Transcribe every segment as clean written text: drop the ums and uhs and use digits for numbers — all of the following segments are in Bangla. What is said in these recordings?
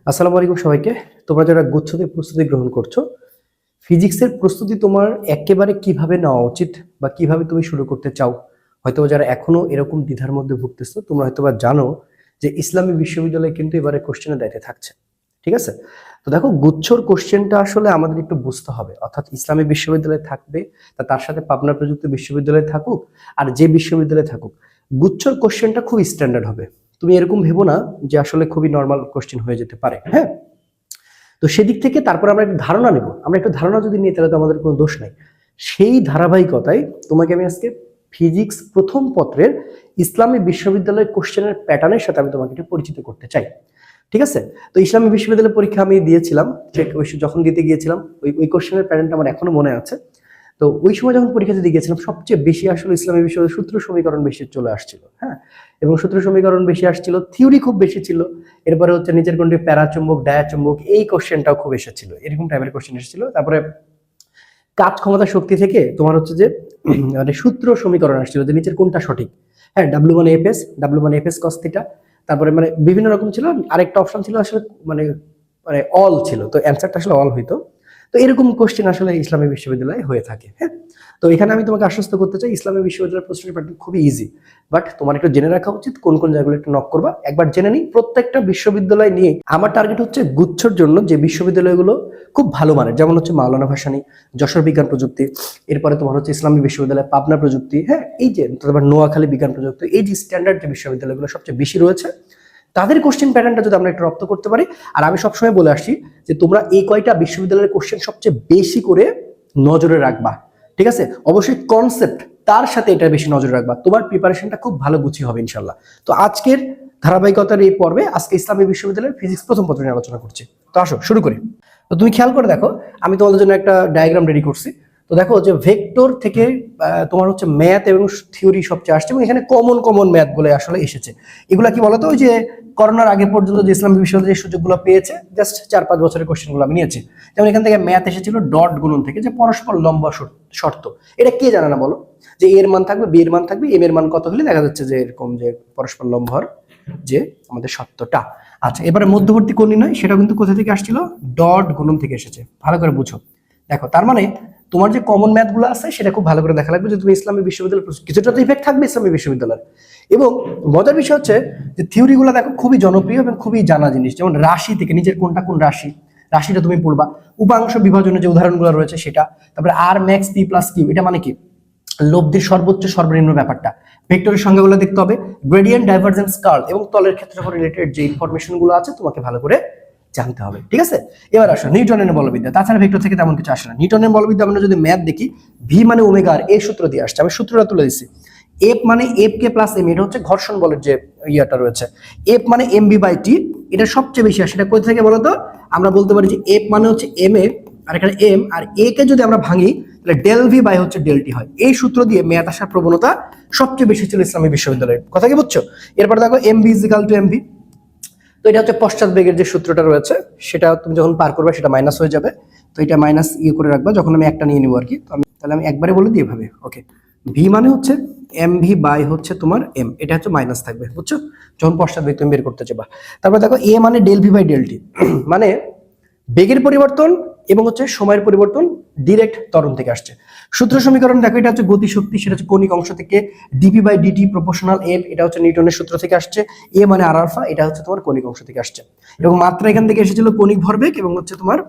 আসসালামু আলাইকুম সবাইকে। তোমরা যারা গুচ্ছতে প্রস্তুতি গ্রহণ করছো, ফিজিক্সের প্রস্তুতি তোমার একেবারে কিভাবে নেওয়া উচিত বা কিভাবে তুমি শুরু করতে চাও, হয়তো যারা এখনো এরকম দ্বিধার মধ্যে ভুগতেছো, তোমরা হয়তোবা জানো যে ইসলামী বিশ্ববিদ্যালয় কিন্তু এবারে কোশ্চেনের দায়িত্বে থাকছে। ঠিক আছে? তো দেখো, গুচ্ছর কোশ্চেনটা আসলে আমাদের একটু বুঝতে হবে, অর্থাৎ ইসলামী বিশ্ববিদ্যালয় থাকবে, তার সাথে পাবনা প্রযুক্তি বিশ্ববিদ্যালয় থাকুক আর যে বিশ্ববিদ্যালয় থাকুক, গুচ্ছর কোশ্চেনটা খুব স্ট্যান্ডার্ড হবে। তুমি এরকম ভেবো না যে আসলে খুবই নর্মাল কোশ্চেন হয়ে যেতে পারে। হ্যাঁ, তো সেদিক থেকে তারপর আমরা একটা ধারণা নেব। আমরা একটু ধারণা যদি নিই তাহলে তো আমাদের কোনো দোষ নাই। সেই ধারাবাহিকতায় তোমাকে আমি আজকে ফিজিক্স প্রথম পত্রের ইসলামী বিশ্ববিদ্যালয়ের কোশ্চেনের প্যাটার্নের সাথে আমি তোমাকে একটু পরিচিত করতে চাই। ঠিক আছে? তো ইসলামী বিশ্ববিদ্যালয়ের পরীক্ষা আমি দিয়েছিলাম, ঠিক যখন দিতে গিয়েছিলাম ওই কোশ্চেনের প্যাটার্নটা আমার এখনো মনে আছে। তো ওই সময় যখন পরীক্ষা দিতে গিয়েছিলাম, সবচেয়ে বেশি আসলে ইসলামী বিশ্ববিদ্যালয়ের সূত্র সমীকরণ বেশি চলে আসছিল। হ্যাঁ, এবং সূত্র সমীকরণ বেশি আসছিল, থিওরি খুব বেশি ছিল। এরপরে হচ্ছে নিচের কোনটি প্যারাচুম্বক, ডায়াচুম্বক, এই কোশ্চেনটাও খুব এসেছিল, এরকম টাইপের কোশ্চেন এসেছিল। তারপরে কাজ ক্ষমতা শক্তি থেকে তোমার হচ্ছে যে মানে সূত্র সমীকরণ আসছিল যে নিচের কোনটা সঠিক। হ্যাঁ, ডাব্লিউ মানে এফএস, ডাব্লিউ মানে এফএস কস থিটা। তারপরে মানে বিভিন্ন রকম ছিল, আরেকটা অপশন ছিল আসলে মানে মানে অল ছিল, তো অ্যান্সারটা আসলে অল হইতো। তো এরকম কোশ্চেন আসলে ইসলামী বিশ্ববিদ্যালয়ে হয়ে থাকে। হ্যাঁ, তো এখানে আমি তোমাকে আশ্বস্ত করতে চাই, ইসলামী বিশ্ববিদ্যালয়ের প্রশ্নের প্যাটার্ন খুবই ইজি। বাট তোমার একটু জেনে রাখা উচিত কোন কোন জায়গাগুলো একটু নক করবা, একবার জেনে নিই। প্রত্যেকটা বিশ্ববিদ্যালয় নিয়ে আমার টার্গেট হচ্ছে গুচ্ছর জন্য যে বিশ্ববিদ্যালয়গুলো খুব ভালো মানের, যেমন হচ্ছে মাওলানা ভাসানী, যশোর বিজ্ঞান প্রযুক্তি, এরপরে তোমার হচ্ছে ইসলামী বিশ্ববিদ্যালয় পাবনা প্রযুক্তি, হ্যাঁ, এই যে তোমার নোয়াখালী বিজ্ঞান প্রযুক্তি, এই যে স্ট্যান্ডার্ড যে বিশ্ববিদ্যালয়গুলো সবচেয়ে বেশি রয়েছে, তাদের কোশ্চেন প্যাটার্নটা যদি আমরা একটু রপ্ত করতে পারি। আর আমি সবসময় বলে আসছি যে তোমরা এই কয়টা বিশ্ববিদ্যালয়ের কোশ্চেন সবচেয়ে বেশি করে নজরে রাখবা। ঠিক আছে? অবশ্যই কনসেপ্ট তার সাথে এটা বেশি নজরে রাখবা, তোমার প্রিপারেশনটা খুব ভালো গুছিয়ে হবে ইনশাল্লাহ। তো আজকের ধারাবাহিকতার এই পর্বে আজকে ইসলামী বিশ্ববিদ্যালয়ের ফিজিক্স প্রথম পত্র নিয়ে আলোচনা করছি। তো আসো শুরু করি। তো তুমি খেয়াল করে দেখো, আমি তোমাদের জন্য একটা ডায়াগ্রাম রেডি করছি। তো দেখো যে ভেক্টর থেকে তোমার হচ্ছে ম্যাথ এবং থিওরি সবচেয়ে আসছে, এবং এখানে কমন কমন ম্যাথ গুলো আসলে এসেছে। এগুলা কি বলতো, ওই যে করোনার আগে পর্যন্ত যে ইসলামী বিশ্ববিদ্যালয়ের সুযোগগুলো পেয়েছে, জাস্ট 4-5 বছরের কোশ্চেনগুলো আমি নিয়েছি। যেমন এখান থেকে ম্যাথ এসেছিল ডট গুণন থেকে, যে পরস্পর লম্ব শর্ত। এটা কে জানে না বলো, যে এর মান থাকবে, বি এর মান থাকবে, এম এর মান কত হলে দেখা যাচ্ছে যে এরকম যে পরস্পর লম্বর যে আমাদের সত্যটা। আচ্ছা, এবারে মধ্যবর্তী কোণ নির্ণয়, সেটা কিন্তু কোথা থেকে আসছিল, ডট গুণন থেকে এসেছে। ভালো করে বুঝো। দেখো, তার মানে তোমার যে কমন ম্যাথ গুলো আছে সেটা খুব ভালো করে দেখা লাগবে, যে তুমি ইসলামী বিশ্ববিদ্যালয় কিছুটা তো ইফেক্ট থাকবে ইসলামী বিশ্ববিদ্যালয়ের। এবং মজার বিষয় হচ্ছে যে থিওরি গুলো দেখো খুবই জনপ্রিয় এবং খুবই জানা জিনিস। যেমন রাশি থেকে নিচের কোনটা কোন রাশি, রাশিটা তুমি পড়বা। উপাংশ বিভাজনের যে উদাহরণগুলো রয়েছে সেটা। তারপরে আর ম্যাক্স পি প্লাস কিউ, এটা মানে কি, লব্ধির সর্বোচ্চ সর্বনিম্ন ব্যাপারটা। ভেক্টরের সংজ্ঞাগুলো দেখতে হবে, গ্রেডিয়েন্ট, ডাইভারজেন্স, কার্ল এবং তলের ক্ষেত্রফল রিলেটেড যে ইনফরমেশন গুলো আছে তোমাকে ভালো করে জানতে হবে। ঠিক আছে? এবার আসো নিউটনের বলবিদ্যা। তাছাড়া ভেক্টর থেকে তেমন কিছু আসে না। নিউটনের বলবিদ্যা আমরা যদি ম্যাথ দেখি, ভি মানে ওমেগা আর, এই সূত্র দিয়ে আসছে। আমি সূত্রটা তুলে দিচ্ছি। এফ মানে এফ কে প্লাস এম, এটা হচ্ছে ঘর্ষণ বলের যে ইয়াটা রয়েছে। এফ মানে এম বি বাই টি, এটা সবচেয়ে বেশি আসে। এটা কোথা থেকে বলতো, আমরা বলতে পারি যে এফ মানে হচ্ছে এম এ, আর এখানে এম, আর এ কে যদি আমরা ভাঙি তাহলে ডেল ভি বাই হচ্ছে ডেল টি হয়। এই সূত্র দিয়ে ম্যাথ আসার প্রবণতা সবচেয়ে বেশি ছিল ইসলামী বিশ্ববিদ্যালয়ের। কথা কি বুঝছো? এরপর দেখো M B is equal to M V. তো এটা হচ্ছে পশ্চাৎ বেগের যে সূত্রটা রয়েছে, সেটা তুমি যখন পার করবে সেটা মাইনাস হয়ে যাবে। তো এটা মাইনাস করে রাখবা যখন আমি একটা নিয়ে নিবো আর কি। তো আমি একবারে বলে দিই এভাবে, ওকে। ভি মানে হচ্ছে এম ভি বাই হচ্ছে তোমার এম, এটা হচ্ছে মাইনাস থাকবে, বুঝছো, যখন পশ্চাৎ বেগ তুমি বের করতে যাবা। তারপর দেখো এ মানে del V by del T, মানে বেগের পরিবর্তন এবং হচ্ছে সময়ের পরিবর্তন ডিরেক্ট ত্বরণ থেকে আসছে। সূত্র সমীকরণ দেখো, এটা হচ্ছে গতি শক্তি, সেটা হচ্ছে কণিক অংশ থেকে, dP by dT proportional F, এটা হচ্ছে নিউটনের সূত্র থেকে আসছে। এ মানে আর আলফা, এটা হচ্ছে তোমার কণিক অংশ থেকে আসছে। এবং মাত্রা এখান থেকে এসেছিল কণিক ভরবেগ এবং হচ্ছে তোমার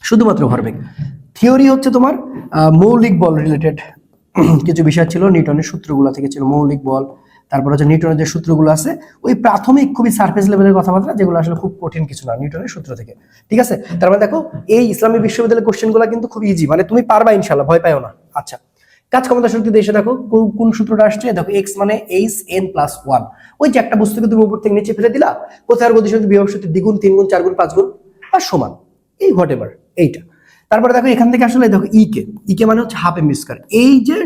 শুধুমাত্র ভরবেগ। থিওরি হচ্ছে তোমার মৌলিক বল রিলেটেড কিছু বিষয় ছিল, নিউটনের সূত্রগুলো থেকে ছিল মৌলিক বল। তারপর হচ্ছে নিউটনের যে সূত্রগুলো আছে, ওই প্রাথমিক খুবই সারফেস লেভেলের কথাবার্তা, যেগুলো আসলে খুব কঠিন কিছু না, নিউটনের সূত্র থেকে। ঠিক আছে? তারপরে দেখো এই ইসলামী বিশ্ববিদ্যালয়ের কোশ্চেনগুলো কিন্তু খুব ইজি, মানে তুমি পারবা ইনশাআল্লাহ, ভয় পাও না। আচ্ছা, কাজ ক্ষমতা শক্তি এসে দেখো কোন সূত্রটা আসছে। দেখো এক্স মানে এইচ এন প্লাস ওয়ান। ওই যে একটা বস্তুকে তুমি উপর থেকে নিচে ফেলে দিলা, কোথায় আর গতিশক্তি বিভব শক্তি দ্বিগুণ, তিনগুণ, চারগুণ, পাঁচগুণ আর সমান, এই হোয়াট এভার এইটা। তারপরে দেখো এখান থেকে আসলে দেখো ই কে মানে হচ্ছে হাফ এম স্কয়ার। এই যে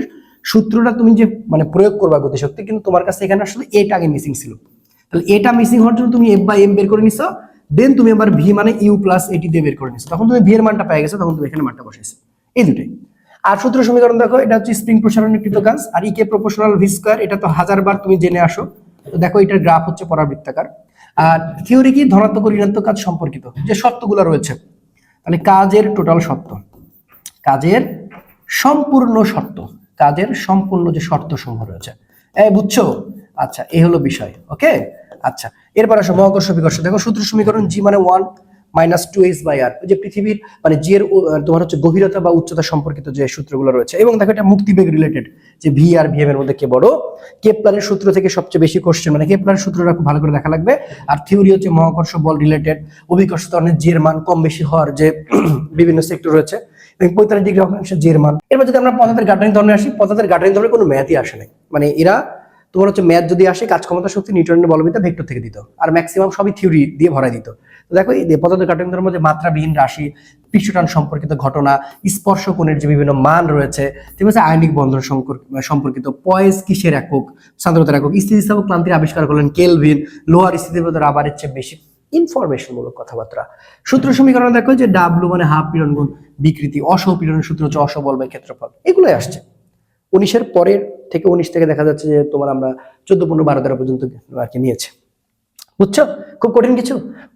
সূত্রটা তুমি যে মানে প্রয়োগ করবা গতিশক্তি, কিন্তু তোমার কাছে এখানে আসলে এটা আগে মিসিং ছিল। তাহলে এটা মিসিং হওয়ার জন্য তুমি এফ বাই এম বের করে নিছো, দেন তুমি আবার ভি মানে ইউ প্লাস এটি দিয়ে বের করে নিছো। তখন তুমি ভি এর মানটা পেয়ে গেছো, তখন তুমি এখানে মানটা বসাইছো। এই দুটাই। আর সূত্র সমীকরণ দেখো, এটা হচ্ছে স্প্রিং প্রসারণের কৃত কাজ। আর ই কে প্রপোর্শনাল ভি স্কয়ার, এটা তো 1000 বার তুমি জেনে আসো। তো দেখো এটার গ্রাফ হচ্ছে পরাবৃত্তাকার। আর থিওরি কি ধনাত্মক ও ঋণাত্মক কাজ সম্পর্কিত যে শর্তগুলো রয়েছে, তাহলে কাজের টোটাল শর্ত, কাজের সম্পূর্ণ শর্ত, কাজের সম্পূর্ণ যে শর্ত সমূহ রয়েছে, বুঝছো? আচ্ছা, এই হলো বিষয়। ওকে, আচ্ছা, এরপর আসো মহাকর্ষ বিকর্ষ। দেখো সূত্র সমীকরণ জি মানে 1 মাইনাস 2h/r, যে পৃথিবীর মানে জি এর তোমার হচ্ছে গভীরতা বা উচ্চতা সম্পর্কিত যে সূত্রগুলো রয়েছে, এবং দেখো এটা মুক্তিবেগ রিলেটেড, যে ভি আর ভি এম এর মধ্যে কে বড়। কেপলারের সূত্র থেকে সবচেয়ে বেশি কোশ্চেন, মানে কেপলারের সূত্রটা খুব ভালো করে দেখা লাগবে। আর থিওরি হচ্ছে মহাকর্ষ বল রিলেটেড, অভিকর্ষ ত্বরণের জি এর মান কম বেশি হওয়ার যে বিভিন্ন সেক্টর রয়েছে, এবং 45 ডিগ্রি অক্ষাংশে জি এর মান। এরপর যদি আমরা পদার্থের গাঠনিক ধর্মে আসি, পদার্থের গাঠনিক ধর্মে কোনো ম্যাথই আসে নাই, মানে এরা তোমার হচ্ছে ম্যাথ যদি আসে কাজ ক্ষমতা শক্তি নিউটনের বলবিদ্যা ভেক্টর থেকে দিত, আর ম্যাক্সিমাম সবই থিওরি দিয়ে ভরাই দিত। তো দেখো এই পদার্থের গাঠনিক ধর্মের মধ্যে মাত্রাবিহীন রাশি, পৃষ্ঠটান সম্পর্কিত ঘটনা, স্পর্শ কোণের যে বিভিন্ন মান রয়েছে, ঠিক আছে, আয়নিক বন্ধন সম্পর্কিত, পয়েস কিসের একক, সান্দ্রতার একক, স্থিতিস্থাপক ক্লান্তির আবিষ্কার করলেন কেলভিন, লোহার স্থিতিবেদ রাবারের চেয়ে বেশি, ইনফরমেশন মূলক কথাবার্তা। সূত্র সমীকরণ দেখো যে ডাব্লু মানে হাফ পীড়ন গুণ বিকৃতি, অসপীড়নের সূত্র হচ্ছে অসবল বাই ক্ষেত্রফল, এগুলোই আসছে 19-এর পরের থেকে। 19 থেকে দেখা যাচ্ছে যে তোমার আমরা 14, 15, 12, 13 পর্যন্ত আর কি নিয়েছে, বুঝছো? খুব কঠিন কিছু।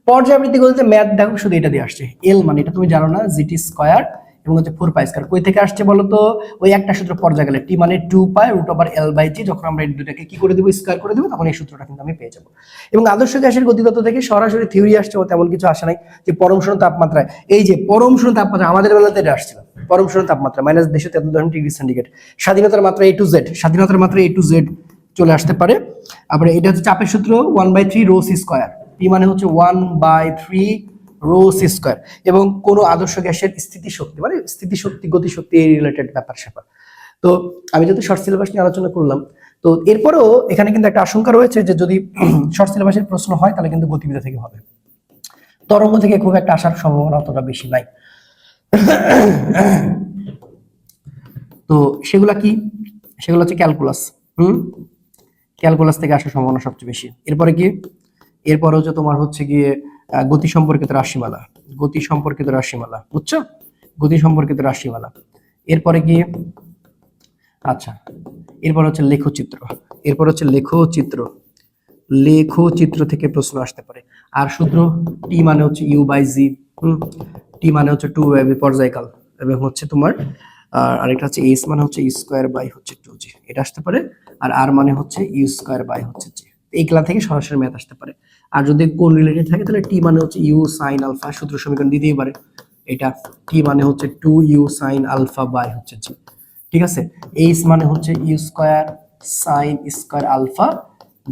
পর্যাবৃত্তি গতিতে ম্যাথ দেখো শুধু এটা দিয়ে আসছে, এল মানে এটা তুমি জানো না, জিটি স্কয়ার এবং হচ্ছে 4π²। কই থেকে আসছে বলো তো? ওই একটা সূত্র পর্যায় গেলে, টি মানে 2π√L/g, যখন আমরা এই দুটাকে কি করে দেবো, স্কয়ার করে দেবো, তখন এই সূত্রটা কিন্তু আমি পেয়ে যাবো। এবং আদর্শ গ্যাসের গতিতত্ত্ব থেকে সরাসরি থিওরি আসছে, তেমন কিছু আসে নাই। যে পরম শূন্য তাপমাত্রায়, এই যে পরম শূন্য তাপমাত্রা আমাদের বেলাতে এটা আসছিল, পরম শূন্য তাপমাত্রা -273°C, স্বাধীনতার মাত্রা A to Z, স্বাধীনতার মাত্রা A to Z চলে আসতে পারে। আবার এটা হচ্ছে চাপের সূত্র 1/3 রো সি স্কয়ার, পি মানে হচ্ছে 1/3 রো সি স্কয়ার, এবং কোন আদর্শ গ্যাসের স্থিতিশক্তি মানে স্থিতিশক্তি গতিশক্তি এই রিলেটেড ব্যাপার স্যাপার। তো আমি যদি শর্ট সিলেবাস নিয়ে আলোচনা করলাম, তো এরপরেও এখানে কিন্তু একটা আশঙ্কা রয়েছে যে যদি শর্ট সিলেবাসের প্রশ্ন হয় তাহলে কিন্তু গতিবিদ্যা থেকে হবে, তরঙ্গ থেকে খুব একটা আসার সম্ভাবনা অতটা বেশি নাই। তো সেগুলা কি, সেগুলো হচ্ছে ক্যালকুলাস, ক্যালকুলাস থেকে আসার সম্ভাবনা সবচেয়ে বেশি। এরপরে কি, এরপরে হচ্ছে তোমার হচ্ছে গিয়ে গতি সম্পর্কিত রাশিমালা, গতি সম্পর্কিত রাশিমালা, বুঝছো? গতি সম্পর্কিত রাশিমালা। এরপরে কি, আচ্ছা, এরপর হচ্ছে লেখচিত্র, এরপর হচ্ছে লেখচিত্র, লেখচিত্র থেকে প্রশ্ন আসতে পারে। আর সূত্র টি মানে হচ্ছে U/G, টি মানে হচ্ছে 2 পর্যায়কাল, এবং হচ্ছে তোমার আরেকটা হচ্ছে এস মানে হচ্ছে U²/2g, এটা আসতে পারে। আর আর মানে হচ্ছে U²/g, এইগুলা থেকে সরাসরি ম্যাথ আসতে পারে। আর যদি কোন রিলেটেড থাকে তাহলে টি মানে হচ্ছে U sin আলফা, সূত্র সমীকরণ দিতেই পারে এটা, টি মানে হচ্ছে 2U sin আলফা/g, ঠিক আছে। এইচ মানে হচ্ছে U² sin square alpha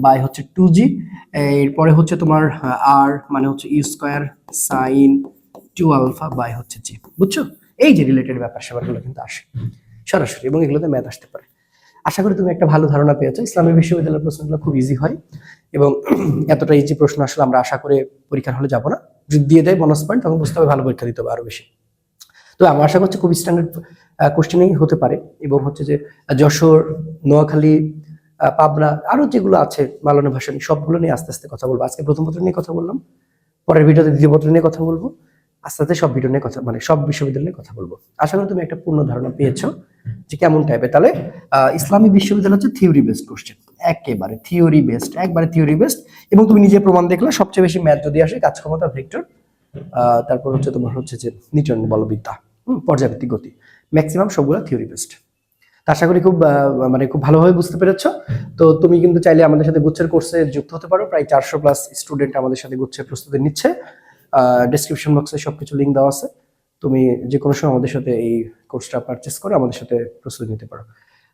by হচ্ছে 2g, এরপরে হচ্ছে তোমার আর মানে হচ্ছে U² sin 2 আলফা বাই হচ্ছে g, বুঝছো? এই যে রিলেটেড ব্যাপার স্যাপারগুলো কিন্তু আসে সরাসরি, এবং এগুলোতে ম্যাথ আসতে পারে। আশা করি তুমি একটা ভালো ধারণা পেয়েছো। ইসলামী বিশ্ববিদ্যালয়ের প্রশ্নগুলো খুব ইজি হয়, এবং এতটা ইজি প্রশ্ন আসলে আমরা আশা করে পরীক্ষার হলে যাবো না, যদি দিয়ে দেয় বোনাস পয়েন্ট তখন বুঝতে হবে ভালো পরীক্ষা দিতে হবে আরো বেশি। তো আমরা আশা করছি খুব স্ট্যান্ডার্ড কোশ্চেনিং হতে পারে, এবং হচ্ছে যে যশোর, নোয়াখালী, পাবনা আরো যেগুলো আছে মালনী ভাষানী, সবগুলো নিয়ে আস্তে আস্তে কথা বলবো। আজকে প্রথম পত্র নিয়ে কথা বললাম, পরের ভিডিওতে দ্বিতীয় পত্র নিয়ে কথা বলবো, আস্তে আস্তে সব ভিডিও নিয়ে কথা, মানে সব বিশ্ববিদ্যালয় নিয়ে কথা বলবো। আশা করি তুমি একটা পূর্ণ ধারণা পেয়েছো যে কেমন টাইপের। তাহলে ইসলামী বিশ্ববিদ্যালয় হচ্ছে থিওরি বেসড কোশ্চেন, একেবারে থিওরি বেসড, একবারে থিওরি বেসড, এবং তুমি নিজে প্রমাণ দেখলে সবচেয়ে বেশি ম্যাথ যদি আসে কাজ ক্ষমতা ভেক্টর, তারপর হচ্ছে তোমার হচ্ছে যে নিউটন বলবিদ্যা, পর্যাবৃত্তিক গতি, ম্যাক্সিমাম সবগুলো থিওরি বেসড। আশা করি খুব মানে খুব ভালোভাবে বুঝতে পেরেছো। তো তুমি কিন্তু চাইলে আমাদের সাথে গুচ্ছের কোর্সে যুক্ত হতে পারো, প্রায় 400+ স্টুডেন্ট আমাদের সাথে গুচ্ছের প্রস্তুতি নিচ্ছে। ডেসক্রিপশন বক্সে সবকিছু লিঙ্ক দেওয়া আছে, তুমি যে কোনো সময় আমাদের সাথে এই কোর্সটা পারচেস করে আমাদের সাথে প্রস্তুতি নিতে পারো।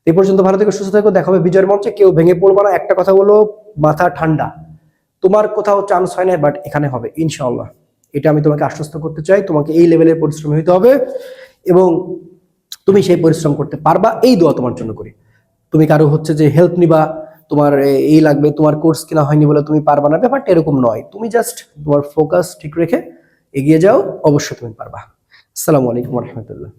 এই পর্যন্ত ভালো থেকো, সুস্থ থেকো, দেখা হবে বিজয়ের মঞ্চে। কেউ ভেঙে পড়বা না, একটা কথা বলো, মাথা ঠান্ডা, তোমার কোথাও চান্স হয় না, বাট এখানে হবে ইনশাআল্লাহ, এটা আমি তোমাকে আশ্বস্ত করতে চাই। তোমাকে এই লেভেলের পরিশ্রম হতে হবে, এবং তুমি সেই পরিশ্রম করতে পারবা, এই দোয়া তোমার জন্য করি। তুমি কারো হচ্ছে যে হেল্প নিবা, তোমার এই লাগবে, তোমার কোর্স কিনা হয়নি বলে তুমি পারবা না, ব্যাপারটা এরকম নয়। তুমি জাস্ট তোমার ফোকাস ঠিক রেখে এগিয়ে যাও, অবশ্যই তুমি পারবা। আসসালামু আলাইকুম ওয়া রাহমাতুল্লাহ।